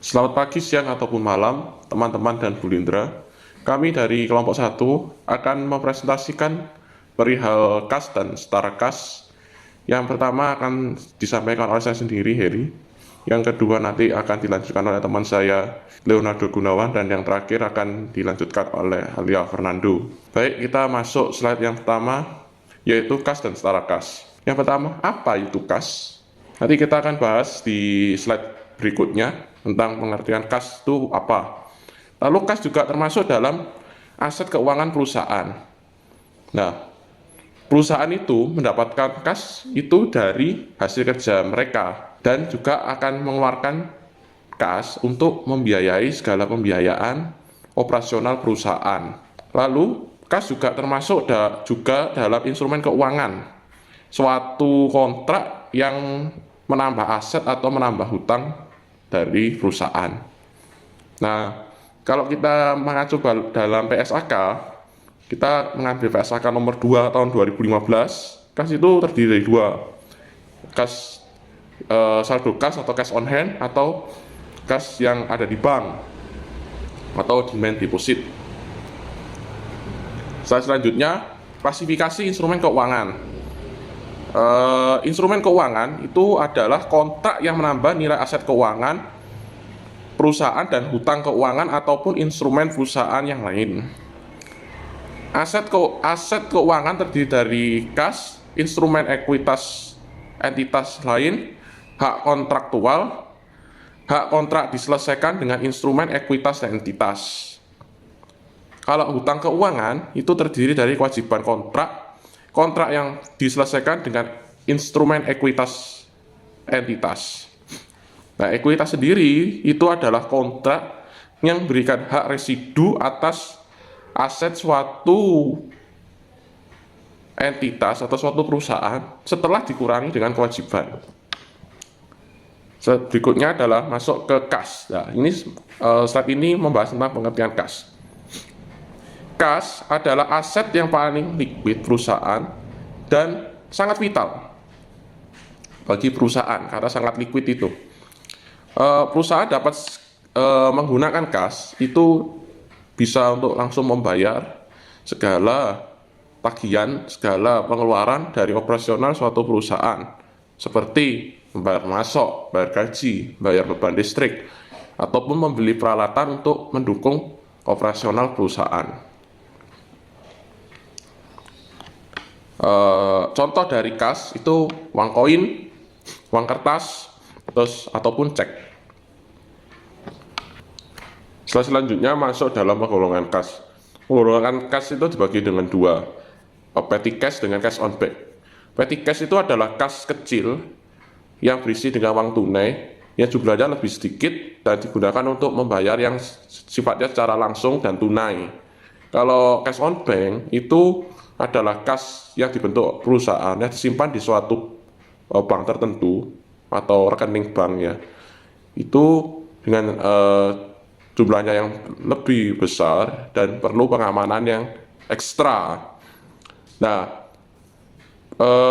Selamat pagi, siang, ataupun malam, teman-teman dan Bu Lindra. Kami dari kelompok 1 akan mempresentasikan perihal kas dan setara kas. Yang pertama akan disampaikan oleh saya sendiri, Heri. Yang kedua nanti akan dilanjutkan oleh teman saya, Leonardo Gunawan. Dan yang terakhir akan dilanjutkan oleh Alia Fernando. Baik, kita masuk slide yang pertama, yaitu kas dan setara kas. Yang pertama, apa itu kas? Nanti kita akan bahas di slide berikutnya tentang pengertian kas itu apa. Lalu kas juga termasuk dalam aset keuangan perusahaan. Nah, perusahaan itu mendapatkan kas itu dari hasil kerja mereka dan juga akan mengeluarkan kas untuk membiayai segala pembiayaan operasional perusahaan. Lalu, kas juga termasuk juga dalam instrumen keuangan, suatu kontrak yang menambah aset atau menambah hutang dari perusahaan. Nah, kalau kita mengacu dalam PSAK, kita mengambil PSAK nomor 2 tahun 2015, kas itu terdiri dari dua, kas saldo kas atau cash on hand, atau kas yang ada di bank atau demand deposit. Selanjutnya, klasifikasi instrumen keuangan. Instrumen keuangan itu adalah kontrak yang menambah nilai aset keuangan perusahaan dan hutang keuangan ataupun instrumen perusahaan yang lain. Aset keuangan terdiri dari kas, instrumen ekuitas entitas lain, hak kontraktual, hak kontrak diselesaikan dengan instrumen ekuitas dan entitas. Kalau hutang keuangan itu terdiri dari kewajiban kontrak yang diselesaikan dengan instrumen ekuitas entitas. Nah, ekuitas sendiri itu adalah kontrak yang memberikan hak residu atas aset suatu entitas atau suatu perusahaan setelah dikurangi dengan kewajiban. Berikutnya adalah masuk ke kas. Nah, ini slide ini membahas tentang pengertian kas. Kas adalah aset yang paling liquid perusahaan dan sangat vital bagi perusahaan karena sangat liquid itu. Perusahaan dapat menggunakan kas itu bisa untuk langsung membayar segala tagihan, segala pengeluaran dari operasional suatu perusahaan seperti membayar masuk, bayar gaji, bayar beban listrik, ataupun membeli peralatan untuk mendukung operasional perusahaan. Contoh dari kas itu uang koin, uang kertas, ataupun cek. Selanjutnya masuk dalam penggolongan kas. Penggolongan kas itu dibagi dengan dua, petty cash dengan cash on back. Petty cash itu adalah kas kecil yang berisi dengan uang tunai yang jumlahnya lebih sedikit dan digunakan untuk membayar yang sifatnya secara langsung dan tunai. Kalau cash on bank itu adalah kas yang dibentuk perusahaan yang disimpan di suatu bank tertentu atau rekening bank ya. Itu dengan jumlahnya yang lebih besar dan perlu pengamanan yang ekstra. Nah,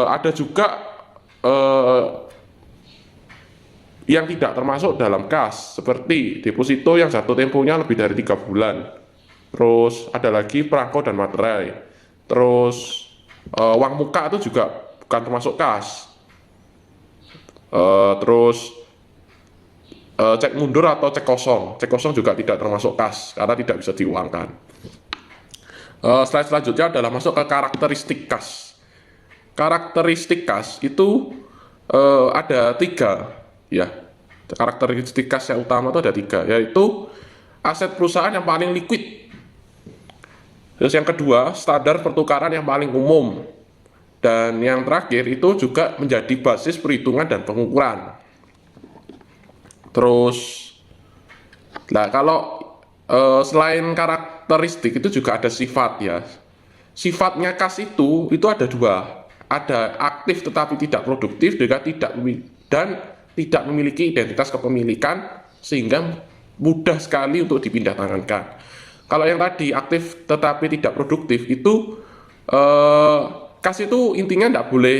ada juga yang tidak termasuk dalam kas seperti deposito yang jatuh temponya lebih dari 3 bulan. Terus ada lagi perangko dan materai. Terus uang muka itu juga bukan termasuk kas. Terus cek mundur atau cek kosong juga tidak termasuk kas karena tidak bisa diuangkan. Slide selanjutnya adalah masuk ke karakteristik kas. Karakteristik kas itu ada 3 ya. Karakteristik kas yang utama itu ada 3, yaitu aset perusahaan yang paling liquid. Terus yang kedua, standar pertukaran yang paling umum. Dan yang terakhir itu juga menjadi basis perhitungan dan pengukuran. Terus, nah kalau selain karakteristik itu juga ada sifat ya. Sifatnya kas itu ada 2. Ada aktif tetapi tidak produktif dan tidak memiliki identitas kepemilikan sehingga mudah sekali untuk dipindah tangankan. Kalau yang tadi aktif tetapi tidak produktif itu kas itu intinya tidak boleh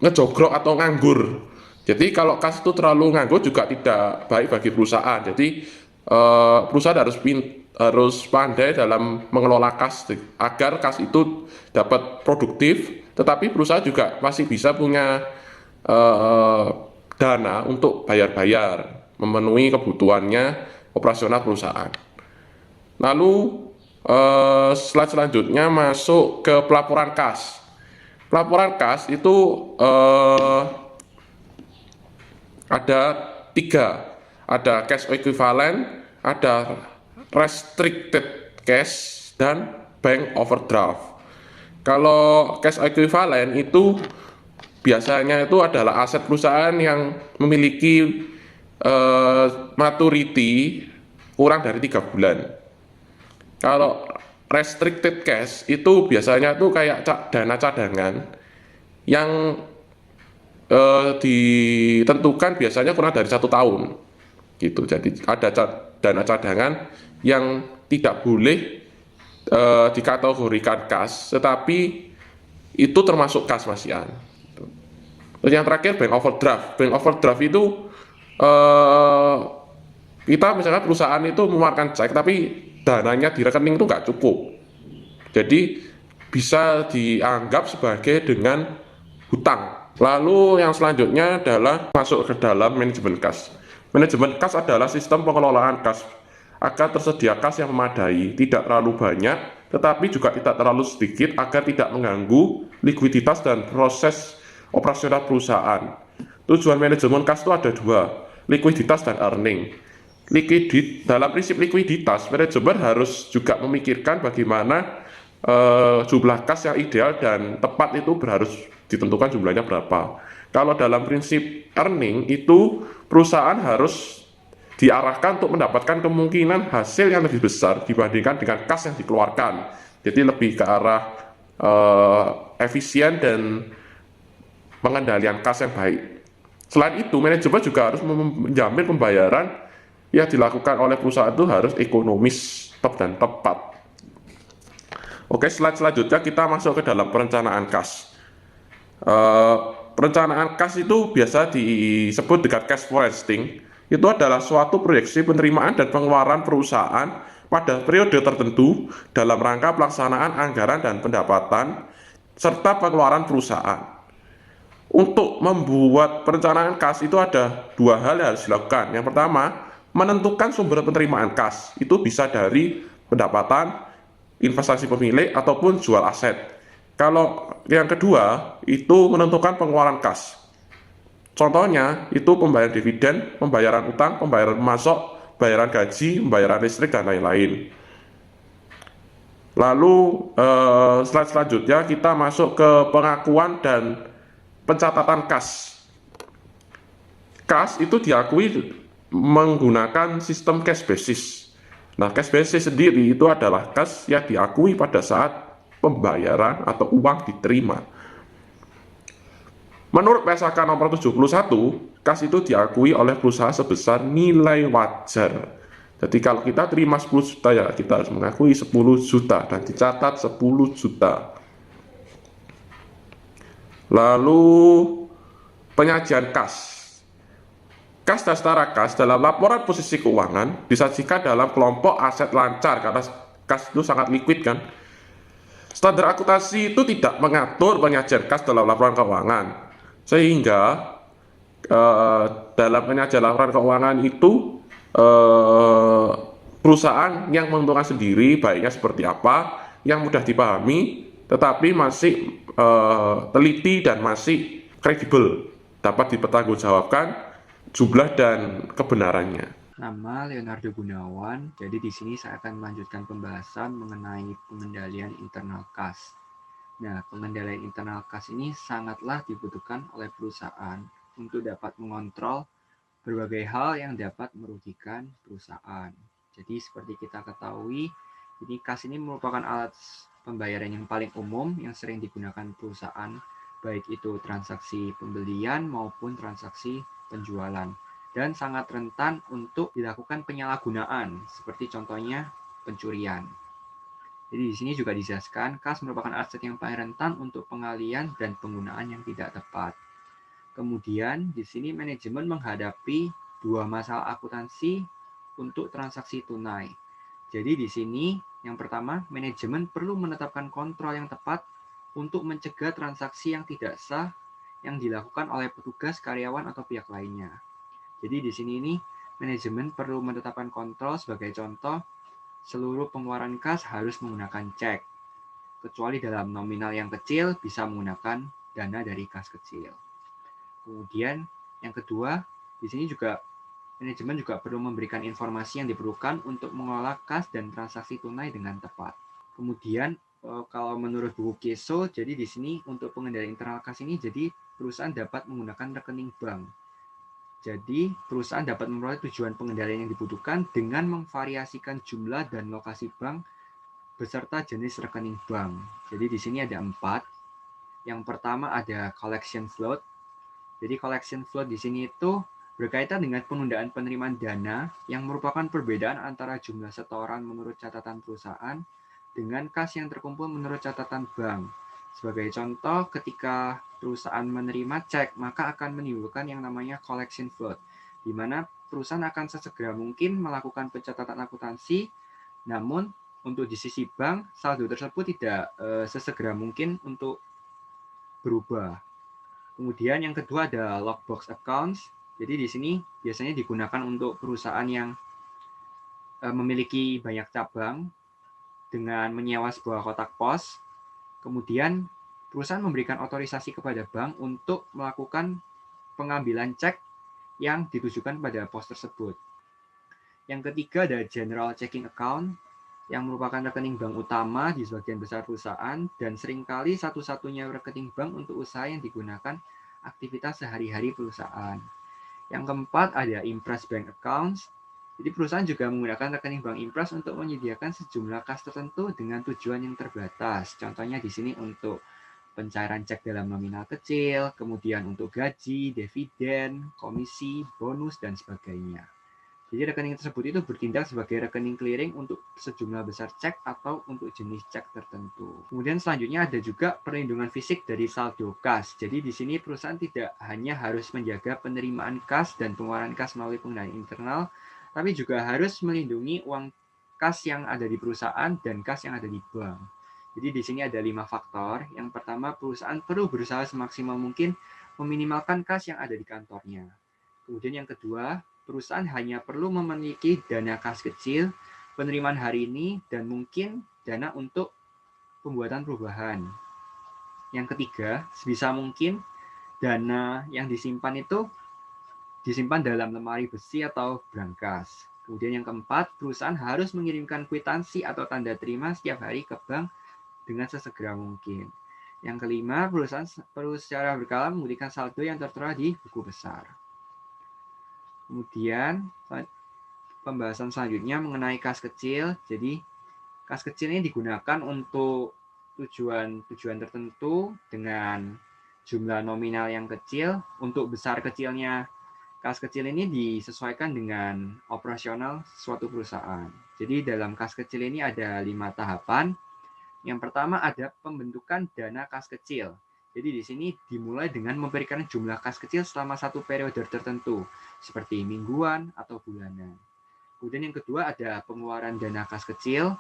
ngejogrok atau nganggur. Jadi kalau kas itu terlalu nganggur juga tidak baik bagi perusahaan. Jadi perusahaan harus pandai dalam mengelola kas agar kas itu dapat produktif, tetapi perusahaan juga masih bisa punya eh, dana untuk bayar-bayar, memenuhi kebutuhannya operasional perusahaan. Lalu slide selanjutnya masuk ke pelaporan kas. Pelaporan kas itu ada tiga, ada cash equivalent, ada restricted cash, dan bank overdraft. Kalau cash equivalent itu biasanya itu adalah aset perusahaan yang memiliki maturity kurang dari 3 bulan. Kalau restricted cash itu biasanya tuh kayak dana cadangan yang ditentukan biasanya kurang dari 1 tahun gitu. Jadi ada dana cadangan yang tidak boleh dikategorikan kas, tetapi itu termasuk kas Mas Ian. Terus yang terakhir bank overdraft. Bank overdraft itu eh, kita misalnya perusahaan itu mengeluarkan cek tapi dananya di rekening itu nggak cukup. Jadi bisa dianggap sebagai dengan hutang. Lalu yang selanjutnya adalah masuk ke dalam manajemen kas. Manajemen kas adalah sistem pengelolaan kas agar tersedia kas yang memadai, tidak terlalu banyak, tetapi juga tidak terlalu sedikit agar tidak mengganggu likuiditas dan proses operasional perusahaan. Tujuan manajemen kas itu ada dua, likuiditas dan earning. Dalam prinsip likuiditas, manajemen harus juga memikirkan bagaimana jumlah kas yang ideal dan tepat itu harus ditentukan jumlahnya berapa. Kalau dalam prinsip earning itu perusahaan harus diarahkan untuk mendapatkan kemungkinan hasil yang lebih besar dibandingkan dengan kas yang dikeluarkan. Jadi lebih ke arah efisien dan pengendalian kas yang baik. Selain itu, manajemen juga harus menjamin pembayaran yang dilakukan oleh perusahaan itu harus ekonomis dan tepat. Oke, slide selanjutnya kita masuk ke dalam perencanaan kas. Perencanaan kas itu biasa disebut dengan cash forecasting. Itu adalah suatu proyeksi penerimaan dan pengeluaran perusahaan pada periode tertentu dalam rangka pelaksanaan anggaran dan pendapatan serta pengeluaran perusahaan. Untuk membuat perencanaan kas itu ada dua hal yang harus dilakukan. Yang pertama, menentukan sumber penerimaan kas. Itu bisa dari pendapatan, investasi pemilik, ataupun jual aset. Kalau yang kedua, itu menentukan pengeluaran kas. Contohnya, itu pembayaran dividen, pembayaran utang, pembayaran pemasok, bayaran gaji, pembayaran listrik, dan lain-lain. Lalu, slide selanjutnya kita masuk ke pengakuan dan pencatatan kas. Kas itu diakui menggunakan sistem cash basis. Nah, cash basis sendiri itu adalah kas yang diakui pada saat pembayaran atau uang diterima. Menurut PSAK nomor 71, kas itu diakui oleh perusahaan sebesar nilai wajar. Jadi kalau kita terima 10 juta ya kita harus mengakui 10 juta dan dicatat 10 juta. Lalu penyajian kas. Kas dan setara kas dalam laporan posisi keuangan disajikan dalam kelompok aset lancar karena kas itu sangat liquid kan. Standar akuntansi itu tidak mengatur penyajian kas dalam laporan keuangan, sehingga dalam penyajian laporan keuangan itu perusahaan yang menentukan sendiri baiknya seperti apa, yang mudah dipahami, tetapi masih teliti dan masih kredibel, dapat dipertanggungjawabkan jumlah dan kebenarannya. Nama Leonardo Gunawan. Jadi di sini saya akan melanjutkan pembahasan mengenai pengendalian internal kas. Nah, pengendalian internal kas ini sangatlah dibutuhkan oleh perusahaan untuk dapat mengontrol berbagai hal yang dapat merugikan perusahaan. Jadi seperti kita ketahui, ini kas ini merupakan alat pembayaran yang paling umum yang sering digunakan perusahaan, baik itu transaksi pembelian maupun transaksi penjualan, dan sangat rentan untuk dilakukan penyalahgunaan, seperti contohnya pencurian. Jadi di sini juga dijelaskan kas merupakan aset yang paling rentan untuk pengalian dan penggunaan yang tidak tepat. Kemudian di sini manajemen menghadapi dua masalah akuntansi untuk transaksi tunai. Jadi di sini yang pertama, manajemen perlu menetapkan kontrol yang tepat untuk mencegah transaksi yang tidak sah yang dilakukan oleh petugas, karyawan, atau pihak lainnya. Jadi di sini ini manajemen perlu menetapkan kontrol. Sebagai contoh, seluruh pengeluaran kas harus menggunakan cek, kecuali dalam nominal yang kecil bisa menggunakan dana dari kas kecil. Kemudian yang kedua, di sini juga manajemen juga perlu memberikan informasi yang diperlukan untuk mengelola kas dan transaksi tunai dengan tepat. Kemudian kalau menurut buku Keso, jadi di sini untuk pengendalian internal kas ini, jadi perusahaan dapat menggunakan rekening bank. Jadi perusahaan dapat memperoleh tujuan pengendalian yang dibutuhkan dengan memvariasikan jumlah dan lokasi bank beserta jenis rekening bank. Jadi di sini ada 4. Yang pertama ada collection float. Jadi collection float di sini itu berkaitan dengan penundaan penerimaan dana yang merupakan perbedaan antara jumlah setoran menurut catatan perusahaan dengan kas yang terkumpul menurut catatan bank. Sebagai contoh, ketika perusahaan menerima cek, maka akan menimbulkan yang namanya collection float, di mana perusahaan akan sesegera mungkin melakukan pencatatan akuntansi, namun untuk di sisi bank, saldo tersebut tidak sesegera mungkin untuk berubah. Kemudian yang kedua ada lockbox accounts. Jadi di sini biasanya digunakan untuk perusahaan yang memiliki banyak cabang dengan menyewa sebuah kotak pos. Kemudian perusahaan memberikan otorisasi kepada bank untuk melakukan pengambilan cek yang ditujukan pada pos tersebut. Yang ketiga ada general checking account yang merupakan rekening bank utama di sebagian besar perusahaan dan seringkali satu-satunya rekening bank untuk usaha yang digunakan aktivitas sehari-hari perusahaan. Yang keempat ada impress bank accounts. Jadi perusahaan juga menggunakan rekening bank impress untuk menyediakan sejumlah kas tertentu dengan tujuan yang terbatas. Contohnya di sini untuk pencairan cek dalam nominal kecil, kemudian untuk gaji, dividen, komisi, bonus, dan sebagainya. Jadi rekening tersebut itu bertindak sebagai rekening clearing untuk sejumlah besar cek atau untuk jenis cek tertentu. Kemudian selanjutnya ada juga perlindungan fisik dari saldo kas. Jadi di sini perusahaan tidak hanya harus menjaga penerimaan kas dan pengeluaran kas melalui pengendalian internal, tapi juga harus melindungi uang kas yang ada di perusahaan dan kas yang ada di bank. Jadi di sini ada 5 faktor. Yang pertama, perusahaan perlu berusaha semaksimal mungkin meminimalkan kas yang ada di kantornya. Kemudian yang kedua, perusahaan hanya perlu memiliki dana kas kecil, penerimaan hari ini, dan mungkin dana untuk pembuatan perubahan. Yang ketiga, sebisa mungkin dana yang disimpan itu disimpan dalam lemari besi atau brankas. Kemudian yang keempat, perusahaan harus mengirimkan kwitansi atau tanda terima setiap hari ke bank dengan sesegera mungkin. Yang kelima, perusahaan perlu secara berkala memberikan saldo yang tertera di buku besar. Kemudian pembahasan selanjutnya mengenai kas kecil. Jadi kas kecil ini digunakan untuk tujuan tertentu dengan jumlah nominal yang kecil. Untuk besar kecilnya kas kecil ini disesuaikan dengan operasional suatu perusahaan. Jadi dalam kas kecil ini ada 5 tahapan. Yang pertama ada pembentukan dana kas kecil. Jadi di sini dimulai dengan memberikan jumlah kas kecil selama satu periode tertentu, seperti mingguan atau bulanan. Kemudian yang kedua ada pengeluaran dana kas kecil.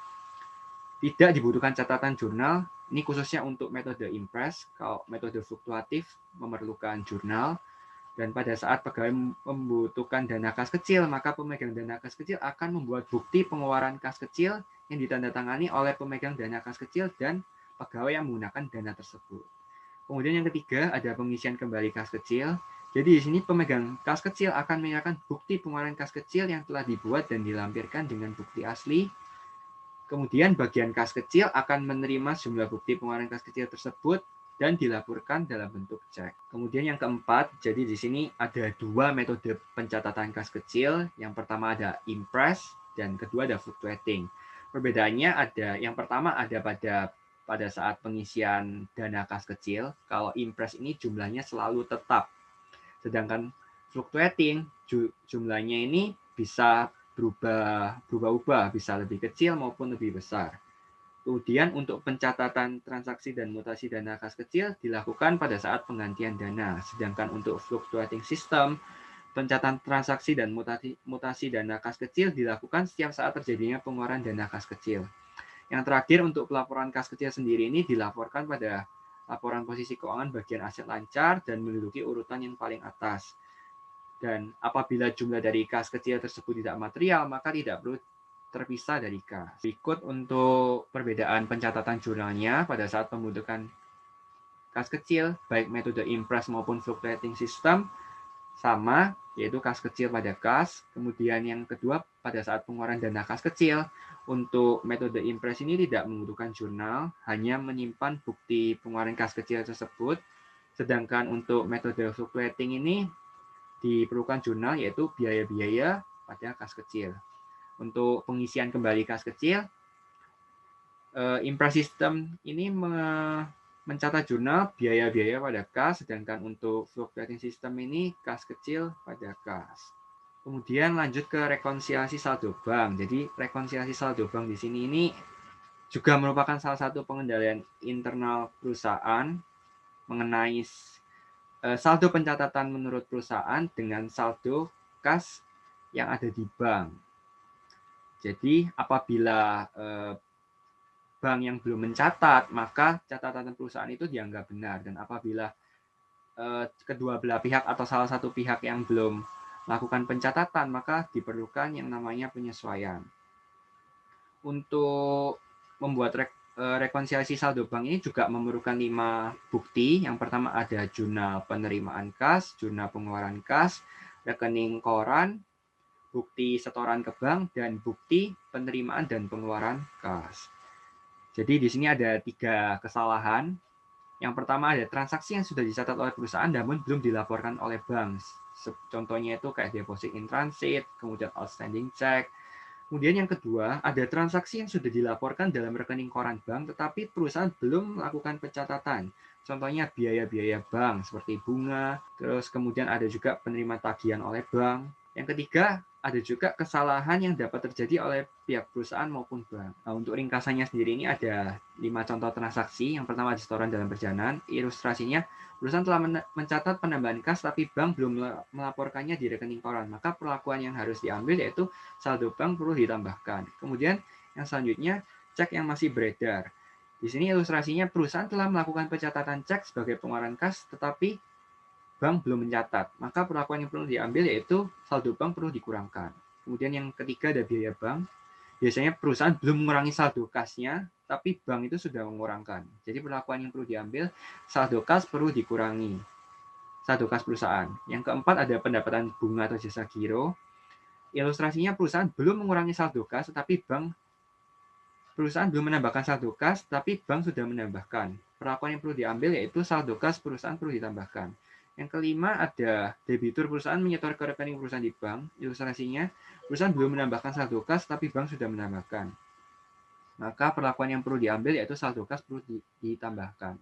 Tidak dibutuhkan catatan jurnal. Ini khususnya untuk metode impress. Kalau metode fluktuatif memerlukan jurnal. Dan pada saat pegawai membutuhkan dana kas kecil, maka pemegang dana kas kecil akan membuat bukti pengeluaran kas kecil yang ditandatangani oleh pemegang dana kas kecil dan pegawai yang menggunakan dana tersebut. Kemudian yang ketiga ada pengisian kembali kas kecil. Jadi di sini pemegang kas kecil akan menyerahkan bukti pengeluaran kas kecil yang telah dibuat dan dilampirkan dengan bukti asli. Kemudian bagian kas kecil akan menerima jumlah bukti pengeluaran kas kecil tersebut dan dilaporkan dalam bentuk cek. Kemudian yang keempat, jadi di sini ada 2 metode pencatatan kas kecil. Yang pertama ada impress dan kedua ada fluctuating. Perbedaannya ada, yang pertama ada pada saat pengisian dana kas kecil. Kalau impress ini jumlahnya selalu tetap. Sedangkan fluctuating jumlahnya ini bisa berubah-ubah, bisa lebih kecil maupun lebih besar. Kemudian untuk pencatatan transaksi dan mutasi dana kas kecil dilakukan pada saat penggantian dana. Sedangkan untuk fluctuating system, pencatatan transaksi dan mutasi dana kas kecil dilakukan setiap saat terjadinya pengeluaran dana kas kecil. Yang terakhir untuk pelaporan kas kecil sendiri ini dilaporkan pada laporan posisi keuangan bagian aset lancar dan menduduki urutan yang paling atas. Dan apabila jumlah dari kas kecil tersebut tidak material, maka tidak perlu terpisah dari kas. Berikut untuk perbedaan pencatatan jurnalnya pada saat pembentukan kas kecil, baik metode impress maupun fluctuating system, sama, yaitu kas kecil pada kas. Kemudian yang kedua, pada saat pengeluaran dana kas kecil, untuk metode impress ini tidak membutuhkan jurnal, hanya menyimpan bukti pengeluaran kas kecil tersebut. Sedangkan untuk metode fluctuating ini diperlukan jurnal, yaitu biaya-biaya pada kas kecil. Untuk pengisian kembali kas kecil, impress system ini mencatat jurnal biaya-biaya pada kas, sedangkan untuk fluctuating system ini kas kecil pada kas. Kemudian lanjut ke rekonsiliasi saldo bank. Jadi rekonsiliasi saldo bank di sini ini juga merupakan salah satu pengendalian internal perusahaan mengenai saldo pencatatan menurut perusahaan dengan saldo kas yang ada di bank. Jadi apabila bank yang belum mencatat, maka catatan perusahaan itu dianggap benar. Dan apabila kedua belah pihak atau salah satu pihak yang belum melakukan pencatatan, maka diperlukan yang namanya penyesuaian. Untuk membuat rekonsiliasi saldo bank ini juga memerlukan 5 bukti. Yang pertama ada jurnal penerimaan kas, jurnal pengeluaran kas, rekening koran, bukti setoran ke bank, dan bukti penerimaan dan pengeluaran kas. Jadi di sini ada 3 kesalahan. Yang pertama ada transaksi yang sudah dicatat oleh perusahaan namun belum dilaporkan oleh bank. Contohnya itu kayak deposit in transit, kemudian outstanding check. Kemudian yang kedua, ada transaksi yang sudah dilaporkan dalam rekening koran bank tetapi perusahaan belum melakukan pencatatan. Contohnya biaya-biaya bank seperti bunga, terus kemudian ada juga penerimaan tagihan oleh bank. Yang ketiga, ada juga kesalahan yang dapat terjadi oleh pihak perusahaan maupun bank. Nah, untuk ringkasannya sendiri ini ada 5 contoh transaksi. Yang pertama ada setoran dalam perjalanan. Ilustrasinya, perusahaan telah mencatat penambahan kas tapi bank belum melaporkannya di rekening koran. Maka perlakuan yang harus diambil yaitu saldo bank perlu ditambahkan. Kemudian yang selanjutnya, cek yang masih beredar. Di sini ilustrasinya perusahaan telah melakukan pencatatan cek sebagai pengeluaran kas tetapi bank belum mencatat, maka perlakuan yang perlu diambil yaitu saldo bank perlu dikurangkan. Kemudian yang ketiga ada biaya bank. Biasanya perusahaan belum mengurangi saldo kasnya, tapi bank itu sudah mengurangkan. Jadi perlakuan yang perlu diambil, saldo kas perlu dikurangi. Saldo kas perusahaan. Yang keempat ada pendapatan bunga atau jasa giro. Ilustrasinya perusahaan belum mengurangi saldo kas, tetapi perusahaan belum menambahkan saldo kas, tapi bank sudah menambahkan. Perlakuan yang perlu diambil yaitu saldo kas perusahaan perlu ditambahkan. Yang kelima ada debitur perusahaan menyetor ke rekening perusahaan di bank. Ilustrasinya, perusahaan belum menambahkan saldo kas, tapi bank sudah menambahkan. Maka perlakuan yang perlu diambil yaitu saldo kas perlu ditambahkan.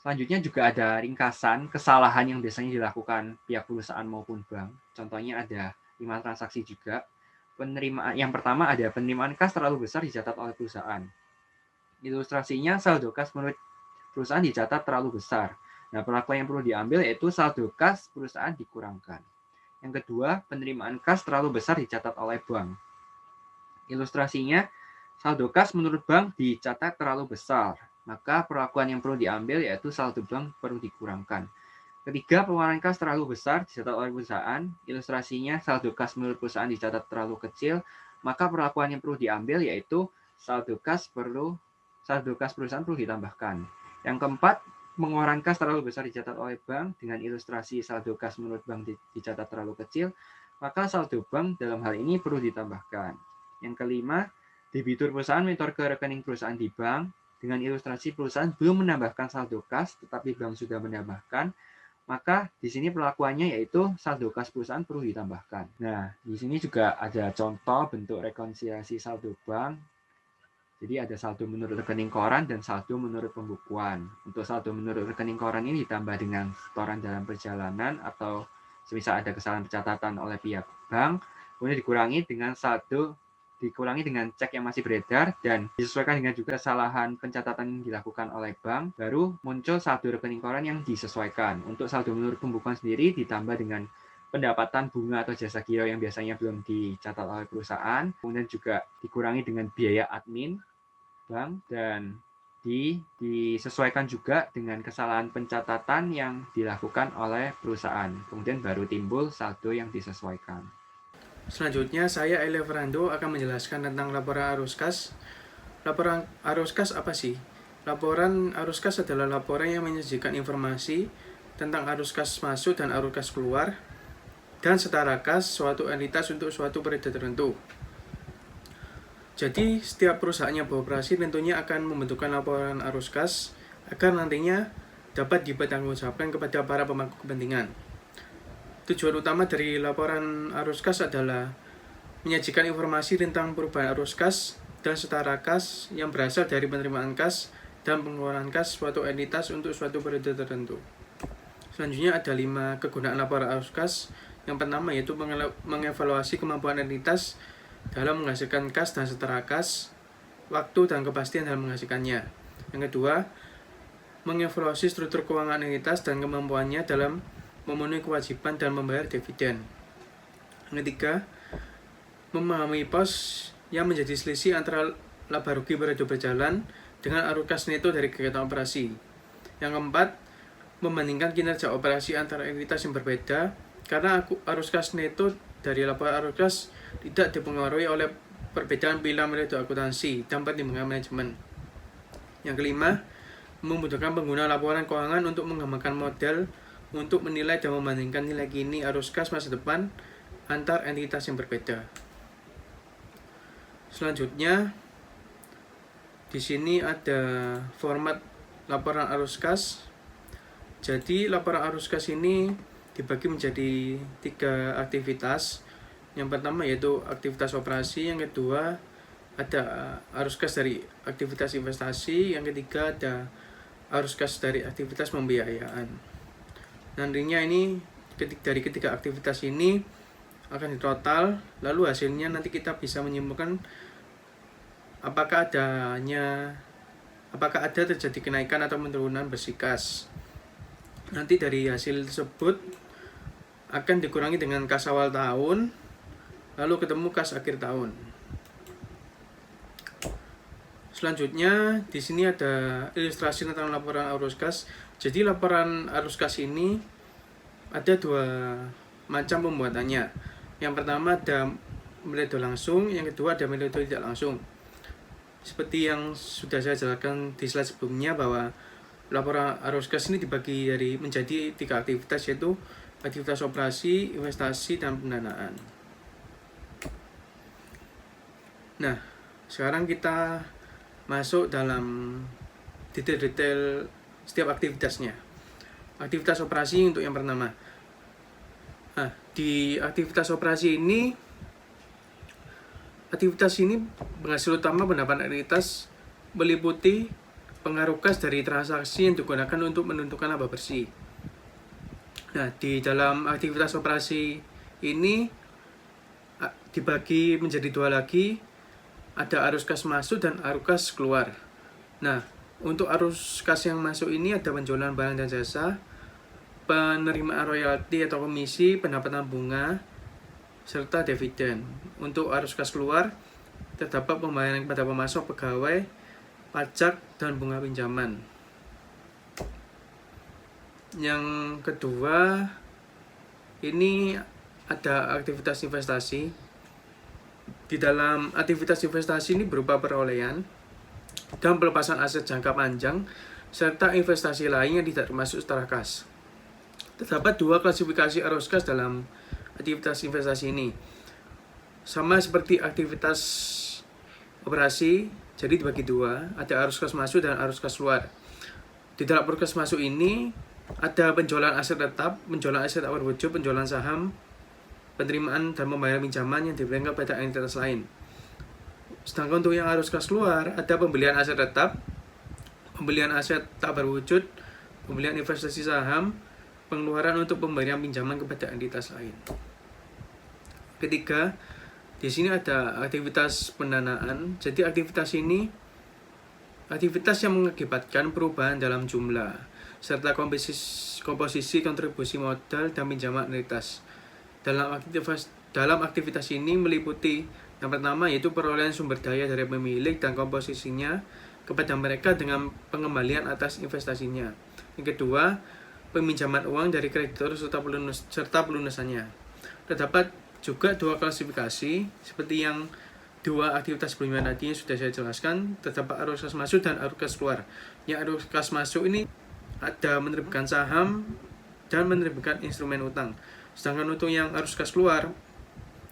Selanjutnya juga ada ringkasan kesalahan yang biasanya dilakukan pihak perusahaan maupun bank. Contohnya ada 5 transaksi juga. Penerimaan yang pertama ada penerimaan kas terlalu besar dicatat oleh perusahaan. Ilustrasinya saldo kas menurut perusahaan dicatat terlalu besar. Nah, perlakuan yang perlu diambil yaitu saldo kas perusahaan dikurangkan. Yang kedua, penerimaan kas terlalu besar dicatat oleh bank. Ilustrasinya, saldo kas menurut bank dicatat terlalu besar. Maka perlakuan yang perlu diambil yaitu saldo bank perlu dikurangkan. Ketiga, pengeluaran kas terlalu besar dicatat oleh perusahaan. Ilustrasinya, saldo kas menurut perusahaan dicatat terlalu kecil. Maka perlakuan yang perlu diambil yaitu saldo kas perusahaan perlu ditambahkan. Yang keempat, pengeluaran kas terlalu besar dicatat oleh bank dengan ilustrasi saldo kas menurut bank dicatat terlalu kecil, maka saldo bank dalam hal ini perlu ditambahkan. Yang kelima, debitur perusahaan menyetor ke rekening perusahaan di bank dengan ilustrasi perusahaan belum menambahkan saldo kas, tetapi bank sudah menambahkan, maka di sini perlakuannya yaitu saldo kas perusahaan perlu ditambahkan. Nah, di sini juga ada contoh bentuk rekonsiliasi saldo bank. Jadi ada saldo menurut rekening koran dan saldo menurut pembukuan. Untuk saldo menurut rekening koran ini ditambah dengan setoran dalam perjalanan atau semisal ada kesalahan pencatatan oleh pihak bank, kemudian dikurangi dengan saldo dikurangi dengan cek yang masih beredar dan disesuaikan dengan juga kesalahan pencatatan yang dilakukan oleh bank, baru muncul saldo rekening koran yang disesuaikan. Untuk saldo menurut pembukuan sendiri ditambah dengan pendapatan bunga atau jasa giro yang biasanya belum dicatat oleh perusahaan, kemudian juga dikurangi dengan biaya admin bank, dan disesuaikan juga dengan kesalahan pencatatan yang dilakukan oleh perusahaan. Kemudian baru timbul saldo yang disesuaikan. Selanjutnya, saya Eli Fernando akan menjelaskan tentang laporan arus kas. Laporan arus kas apa sih? Laporan arus kas adalah laporan yang menyajikan informasi tentang arus kas masuk dan arus kas keluar dan setara kas suatu entitas untuk suatu periode tertentu. Jadi, setiap perusahaan yang beroperasi tentunya akan membentukkan laporan arus kas agar nantinya dapat dipertanggungjawabkan kepada para pemangku kepentingan. Tujuan utama dari laporan arus kas adalah menyajikan informasi tentang perubahan arus kas dan setara kas yang berasal dari penerimaan kas dan pengeluaran kas suatu entitas untuk suatu periode tertentu. Selanjutnya ada 5 kegunaan laporan arus kas. Yang pertama yaitu mengevaluasi kemampuan entitas dalam menghasilkan kas dan setara kas, waktu dan kepastian dalam menghasilkannya. Yang kedua, mengevaluasi struktur keuangan entitas dan kemampuannya dalam memenuhi kewajiban dan membayar dividen. Yang ketiga, memahami pos yang menjadi selisih antara laba rugi periode berjalan dengan arus kas neto dari kegiatan operasi. Yang keempat, membandingkan kinerja operasi antara entitas yang berbeda karena arus kas neto dari laporan arus kas tidak dipengaruhi oleh perbedaan pilihan metode akuntansi dan pertimbangan manajemen. Yang kelima, membutuhkan pengguna laporan keuangan untuk mengembangkan model untuk menilai dan membandingkan nilai kini arus kas masa depan antar entitas yang berbeda. Selanjutnya, di sini ada format laporan arus kas. Jadi, laporan arus kas ini dibagi menjadi 3 aktivitas. Yang pertama yaitu aktivitas operasi, yang kedua ada arus kas dari aktivitas investasi, yang ketiga ada arus kas dari aktivitas pembiayaan. Nantinya ini dari ketiga aktivitas ini akan ditotal, lalu hasilnya nanti kita bisa menyimpulkan apakah ada terjadi kenaikan atau penurunan bersih kas. Nanti dari hasil tersebut akan dikurangi dengan kas awal tahun, lalu ketemu kas akhir tahun. Selanjutnya di sini ada ilustrasi tentang laporan arus kas. Jadi laporan arus kas ini ada 2 macam pembuatannya. Yang pertama ada metode langsung, yang kedua ada metode tidak langsung. Seperti yang sudah saya jelaskan di slide sebelumnya bahwa laporan arus kas ini dibagi menjadi 3 aktivitas, yaitu aktivitas operasi, investasi, dan pendanaan. Nah, sekarang kita masuk dalam detail-detail setiap aktivitasnya. Aktivitas operasi untuk yang pertama. Nah, di aktivitas operasi ini, penghasil utama pendapatan entitas meliputi pengaruh kas dari transaksi yang digunakan untuk menentukan laba bersih. Nah, di dalam aktivitas operasi ini dibagi menjadi 2 lagi, ada arus kas masuk dan arus kas keluar. Nah, untuk arus kas yang masuk ini ada penjualan barang dan jasa, penerimaan royalti atau komisi, pendapatan bunga, serta dividen. Untuk arus kas keluar, terdapat pembayaran kepada pemasok, pegawai, pajak, dan bunga pinjaman. Yang kedua, ini ada aktivitas investasi. Di dalam aktivitas investasi ini berupa perolehan dan pelepasan aset jangka panjang, serta investasi lain yang tidak termasuk setara kas. Terdapat 2 klasifikasi arus kas dalam aktivitas investasi ini. Sama seperti aktivitas operasi, jadi dibagi 2, ada arus kas masuk dan arus kas keluar. Di dalam arus kas masuk ini ada penjualan aset tetap, penjualan aset tak berwujud, penjualan saham, penerimaan dan pembayaran pinjaman yang diberikan kepada entitas lain. Sedangkan untuk yang arus kas keluar, ada pembelian aset tetap, pembelian aset tak berwujud, pembelian investasi saham, pengeluaran untuk pemberian pinjaman kepada entitas lain. Ketiga, Di sini ada aktivitas pendanaan. Jadi aktivitas ini aktivitas yang mengakibatkan perubahan dalam jumlah serta komposisi kontribusi modal dan pinjaman anuitas. Dalam aktivitas ini meliputi yang pertama yaitu perolehan sumber daya dari pemilik dan komposisinya kepada mereka dengan pengembalian atas investasinya. Yang kedua, peminjaman uang dari kreditor serta pelunasannya. Terdapat juga dua klasifikasi seperti yang dua aktivitas sebelumnya tadi sudah saya jelaskan. Terdapat arus kas masuk dan arus kas keluar. Yang arus kas masuk ini ada menerbitkan saham dan menerbitkan instrumen utang. Sedangkan untuk yang arus kas keluar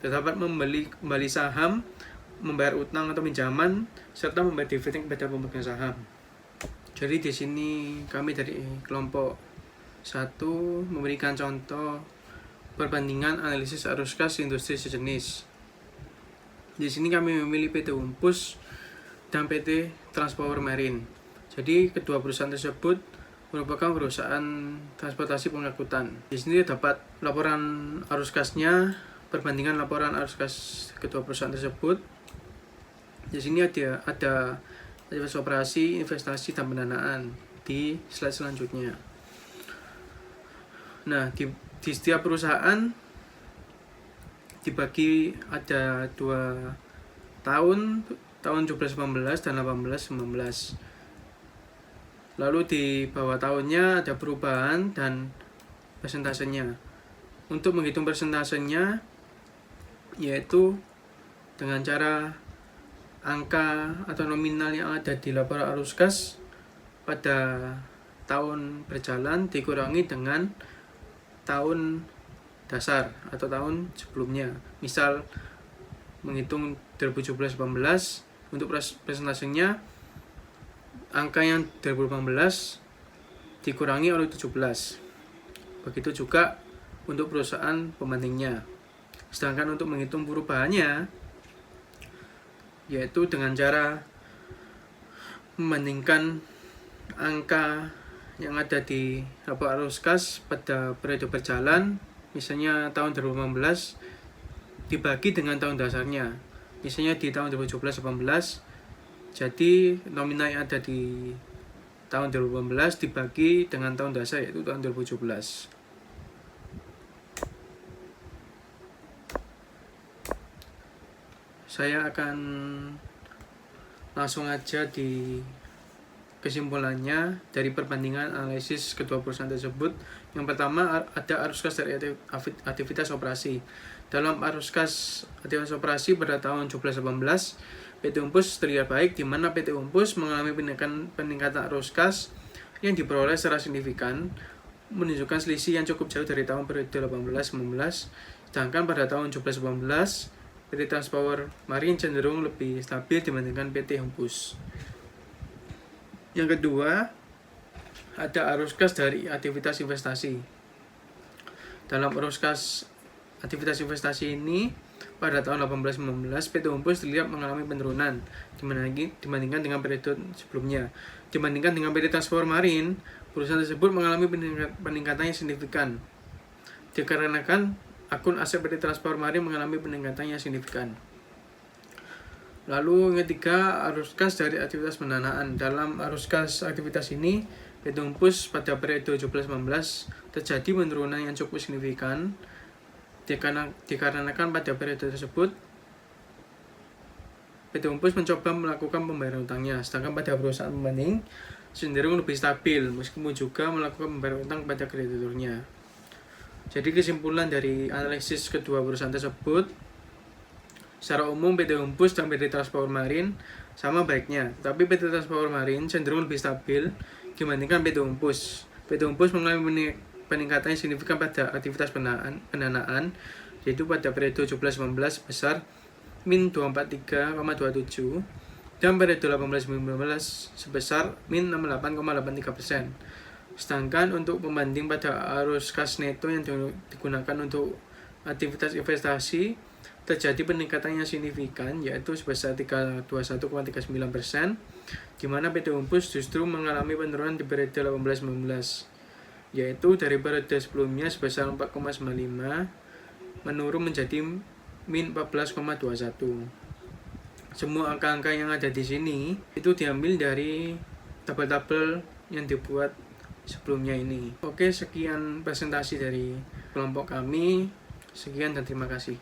terdapat membeli kembali saham, membayar utang atau pinjaman, serta membayar dividen kepada pemegang saham. Jadi di sini kami dari kelompok 1 memberikan contoh perbandingan analisis arus kas industri sejenis. Di sini kami memilih PT Umpus dan PT Transpower Marine. Jadi kedua perusahaan tersebut merupakan perusahaan transportasi pengangkutan. Di sini dapat laporan arus kasnya, perbandingan laporan arus kas kedua perusahaan tersebut. Di sini ada aktivitas operasi, investasi, dan pendanaan di slide selanjutnya. Nah, di setiap perusahaan dibagi ada 2 tahun 17-18 dan 18-19. Lalu di bawah tahunnya ada perubahan dan persentasenya. Untuk menghitung persentasenya yaitu dengan cara angka atau nominal yang ada di laporan arus kas pada tahun berjalan dikurangi dengan tahun dasar atau tahun sebelumnya. Misal menghitung 2017-18 untuk presentasinya angka yang 2018 dikurangi oleh 17. Begitu juga untuk perusahaan pembandingnya. Sedangkan untuk menghitung perubahannya yaitu dengan cara membandingkan angka yang ada di laporan arus kas pada periode berjalan, misalnya tahun 2015 dibagi dengan tahun dasarnya. Misalnya di tahun 2017-18, jadi nominal yang ada di tahun 2015 dibagi dengan tahun dasar yaitu tahun 2017. Saya akan langsung aja di kesimpulannya dari perbandingan analisis kedua perusahaan tersebut. Yang pertama ada arus kas dari aktivitas operasi. Dalam arus kas aktivitas operasi pada tahun 17-18 PT Umpus terlihat baik, di mana PT Umpus mengalami peningkatan arus kas yang diperoleh secara signifikan, menunjukkan selisih yang cukup jauh dari tahun periode 18-19. Sedangkan pada tahun 17-18 PT Transpower Marine cenderung lebih stabil dibandingkan PT Umpus. Yang kedua, ada arus kas dari aktivitas investasi. Dalam arus kas aktivitas investasi ini, pada tahun 18-19, PT Umpus terlihat mengalami penurunan dibandingkan dengan periode sebelumnya. Dibandingkan dengan PT Transpower Marine, perusahaan tersebut mengalami peningkatan yang signifikan. Dikarenakan akun aset PT Transpower Marine mengalami peningkatan yang signifikan. Lalu yang ketiga, arus kas dari aktivitas pendanaan. Dalam arus kas aktivitas ini, PT Umpus pada periode 17-19 terjadi penurunan yang cukup signifikan dikarenakan pada periode tersebut PT Umpus mencoba melakukan pembayaran utangnya, sedangkan pada perusahaan pembanding cenderung lebih stabil meskipun juga melakukan pembayaran utang kepada krediturnya. Jadi kesimpulan dari analisis kedua perusahaan tersebut, secara umum PT Umpus dan PT Transpower Marine sama baiknya, tapi PT Transpower Marine cenderung lebih stabil dibandingkan PT Umpus. PT Umpus mengalami peningkatan yang signifikan pada aktivitas pendanaan, yaitu pada periode 17-19 sebesar min 243,27 dan periode 18-19 sebesar min 68,83%. Sedangkan untuk pembanding pada arus kas neto yang digunakan untuk aktivitas investasi terjadi peningkatan yang signifikan yaitu sebesar 321,39%, di mana PT Umpus justru mengalami penurunan di periode 18-19, yaitu dari periode sebelumnya sebesar 4,95 menurun menjadi min 14,21. Semua angka-angka yang ada di sini itu diambil dari tabel-tabel yang dibuat sebelumnya ini. Oke, sekian presentasi dari kelompok kami. Sekian dan terima kasih.